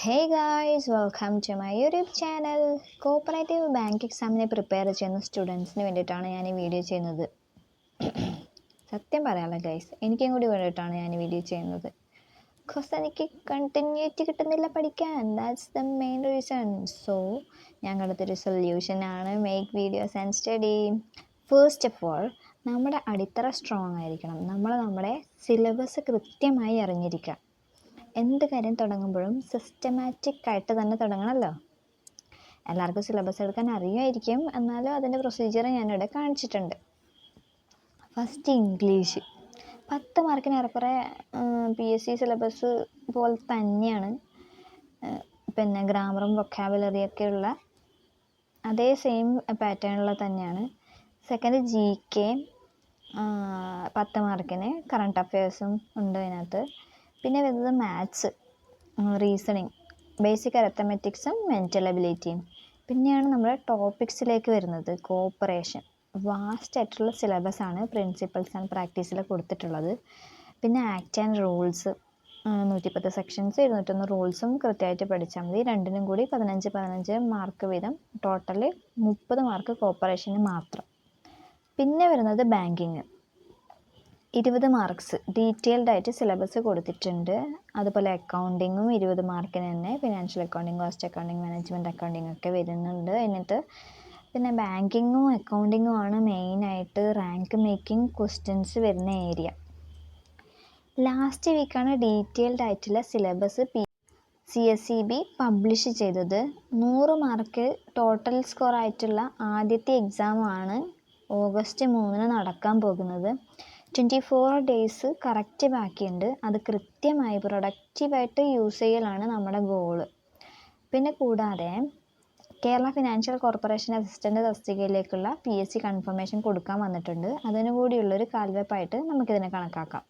Hey guys, welcome to my YouTube channel. Cooperative bank എക്സാമിനെ prepare ചെയ്യുന്ന സ്റ്റുഡൻസിന് വേണ്ടിയിട്ടാണ് ഞാൻ ഈ വീഡിയോ ചെയ്യുന്നത്. സത്യം പറയാമല്ലോ ഗൈസ്, എനിക്കും കൂടി വേണ്ടിയിട്ടാണ് ഞാൻ ഈ വീഡിയോ ചെയ്യുന്നത്. ബിക്കോസ് എനിക്ക് കണ്ടിന്യൂറ്റി കിട്ടുന്നില്ല പഠിക്കാൻ. That's the main reason. So ഞങ്ങളുടെ സൊല്യൂഷനാണ് make videos and study. First of all, നമ്മുടെ അടിത്തറ സ്ട്രോങ് ആയിരിക്കണം. നമ്മുടെ സിലബസ് കൃത്യമായി അറിഞ്ഞിരിക്കുക. എന്ത് കാര്യം തുടങ്ങുമ്പോഴും സിസ്റ്റമാറ്റിക് ആയിട്ട് തന്നെ തുടങ്ങണമല്ലോ. എല്ലാവർക്കും സിലബസ് എടുക്കാൻ അറിയുമായിരിക്കും, എന്നാലും അതിൻ്റെ പ്രൊസീജിയർ ഞാനിവിടെ കാണിച്ചിട്ടുണ്ട്. First English. 10 മാർക്കിന് ഏറെക്കുറെ PSC സിലബസ് പോലെ തന്നെയാണ്. പിന്നെ ഗ്രാമറും വൊക്കാബുലറിയൊക്കെ ഉള്ള അതേ സെയിം പാറ്റേണിൽ തന്നെയാണ്. സെക്കൻഡ് GK 10 മാർക്കിന്. കറണ്ട് അഫയേഴ്സും ഉണ്ട് അതിനകത്ത്. പിന്നെ വരുന്നത് മാത്സ്, റീസണിങ്, ബേസിക് അരിത്തമെറ്റിക്സും മെൻ്റൽ എബിലിറ്റിയും. പിന്നെയാണ് നമ്മുടെ ടോപ്പിക്സിലേക്ക് വരുന്നത്. കോപ്പറേഷൻ വാസ്റ്റ് ആയിട്ടുള്ള സിലബസാണ്. പ്രിൻസിപ്പൽസ് ആൻഡ് പ്രാക്ടീസിൽ കൊടുത്തിട്ടുള്ളത്. പിന്നെ ആക്ട് ആൻഡ് റൂൾസ് 110 സെക്ഷൻസ് 201 റൂൾസും കൃത്യമായിട്ട് പഠിച്ചാൽ മതി. രണ്ടിനും കൂടി 15 മാർക്ക് വീതം. ടോട്ടൽ 30 മാർക്ക് കോപ്പറേഷന് മാത്രം. പിന്നെ വരുന്നത് ബാങ്കിങ്, 20 മാർക്സ് ഡീറ്റെയിൽഡായിട്ട് സിലബസ് കൊടുത്തിട്ടുണ്ട്. അതുപോലെ അക്കൗണ്ടിങ്ങും 20 മാർക്കിന് തന്നെ. Financial accounting, cost accounting, management accounting ഒക്കെ വരുന്നുണ്ട്. എന്നിട്ട് പിന്നെ ബാങ്കിങ്ങും അക്കൗണ്ടിങ്ങും ആണ് മെയിനായിട്ട് റാങ്ക് മേക്കിംഗ് ക്വസ്റ്റ്യൻസ് വരുന്ന ഏരിയ. ലാസ്റ്റ് വീക്കാണ് ഡീറ്റെയിൽഡ് ആയിട്ടുള്ള സിലബസ് CSEB പബ്ലിഷ് ചെയ്തത്. 100 മാർക്ക് ടോട്ടൽ സ്കോർ ആയിട്ടുള്ള ആദ്യത്തെ എക്സാമാണ് ഓഗസ്റ്റ് 3 നടക്കാൻ പോകുന്നത്. 24 ഡേയ്സ് കറക്റ്റ് ബാക്കിയുണ്ട്. അത് കൃത്യമായി പ്രൊഡക്റ്റീവായിട്ട് യൂസ് ചെയ്യലാണ് നമ്മുടെ ഗോള്. പിന്നെ കൂടാതെ കേരള ഫിനാൻഷ്യൽ കോർപ്പറേഷൻ അസിസ്റ്റൻ്റ് തസ്തികയിലേക്കുള്ള PSC കൺഫർമേഷൻ കൊടുക്കാൻ വന്നിട്ടുണ്ട്. അതിനു കൂടിയുള്ളൊരു കാൽവെപ്പായിട്ട് നമുക്കിതിനെ കണക്കാക്കാം.